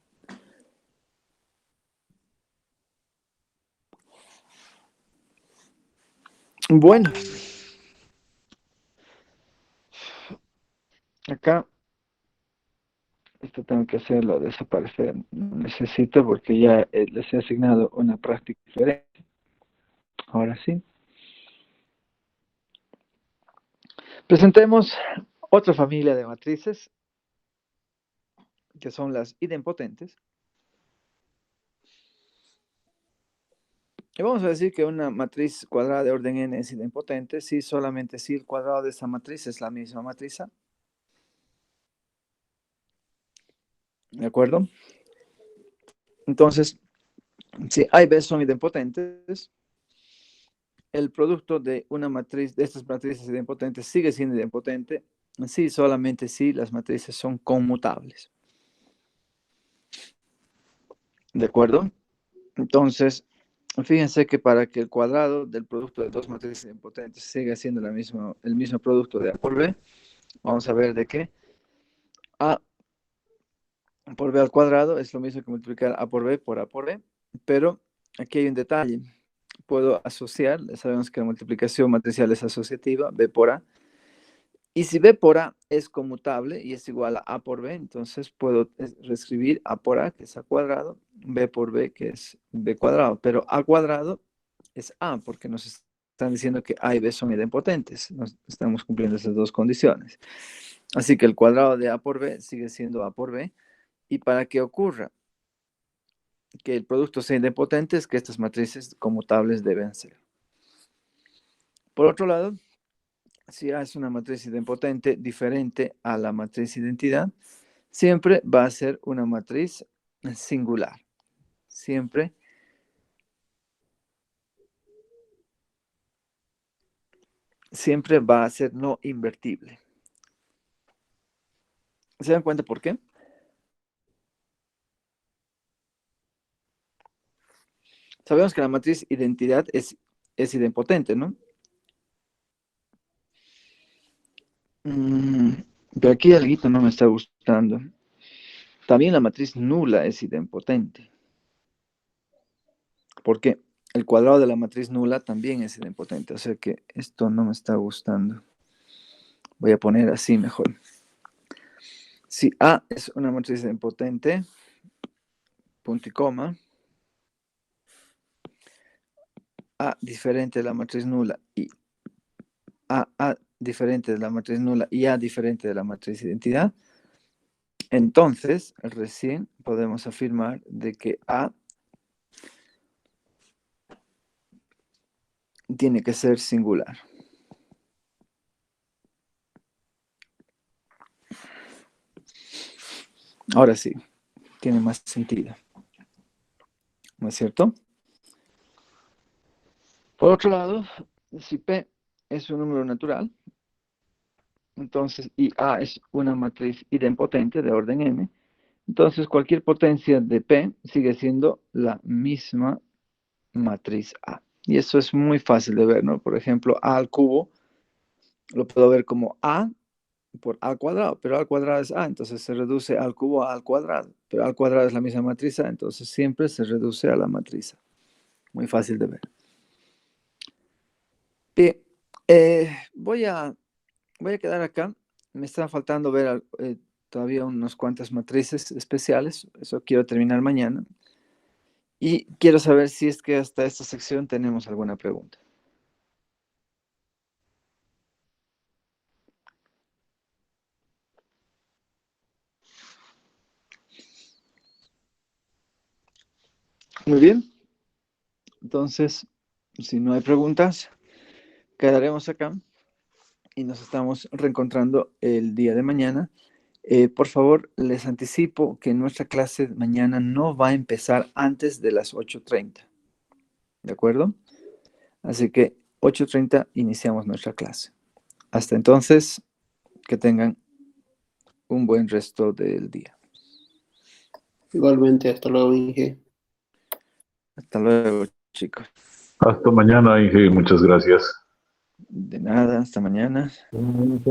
Bueno, acá esto tengo que hacerlo desaparecer. No necesito porque ya les he asignado una práctica diferente. Ahora sí. Presentemos otra familia de matrices que son las idempotentes. Y vamos a decir que una matriz cuadrada de orden n es idempotente si solamente si el cuadrado de esa matriz es la misma matriz A. ¿De acuerdo? Entonces, si A y B son idempotentes, el producto de una matriz, de estas matrices idempotentes sigue siendo idempotente si solamente si las matrices son conmutables. ¿De acuerdo? Entonces, fíjense que para que el cuadrado del producto de dos matrices idempotentes siga siendo el mismo producto de A por B, vamos a ver de qué. A por B al cuadrado es lo mismo que multiplicar A por B, pero aquí hay un detalle. Puedo asociar, sabemos que la multiplicación matricial es asociativa, B por A, y si B por A es conmutable y es igual a A por B, entonces puedo reescribir A por A, que es A cuadrado, B por B, que es B cuadrado, pero A cuadrado es A, porque nos están diciendo que A y B son idempotentes, estamos cumpliendo esas dos condiciones. Así que el cuadrado de A por B sigue siendo A por B, y para que ocurra que el producto sea idempotente es que estas matrices conmutables deben ser. Por otro lado, si A es una matriz idempotente diferente a la matriz identidad, siempre va a ser una matriz singular. Siempre va a ser no invertible. ¿Se dan cuenta por qué? Sabemos que la matriz identidad es idempotente, ¿no? Pero aquí algo no me está gustando. También la matriz nula es idempotente. Porque el cuadrado de la matriz nula también es idempotente. O sea que esto no me está gustando. Voy a poner así mejor. Si A es una matriz idempotente, punto y coma, A diferente de la matriz nula y A diferente de la matriz nula y A diferente de la matriz identidad, entonces recién podemos afirmar de que A tiene que ser singular. Ahora sí, tiene más sentido. ¿No es cierto? Por otro lado, si P es un número natural, entonces, y A es una matriz idempotente de orden M, entonces cualquier potencia de P sigue siendo la misma matriz A. Y eso es muy fácil de ver, ¿no? Por ejemplo, A al cubo lo puedo ver como A por A al cuadrado, pero A al cuadrado es A, entonces se reduce al cubo a A al cuadrado, pero A al cuadrado es la misma matriz A, entonces siempre se reduce a la matriz A. Muy fácil de ver. Bien, voy a quedar acá. Me está faltando ver todavía unas cuantas matrices especiales, eso quiero terminar mañana. Y quiero saber si es que hasta esta sección tenemos alguna pregunta. Muy bien. Entonces, si no hay preguntas, quedaremos acá y nos estamos reencontrando el día de mañana. Por favor, les anticipo que nuestra clase mañana no va a empezar antes de las 8:30. ¿De acuerdo? Así que 8:30 iniciamos nuestra clase. Hasta entonces, que tengan un buen resto del día. Igualmente, hasta luego, Inge. Hasta luego, chicos. Hasta mañana, Inge, muchas gracias. De nada, hasta mañana. Sí.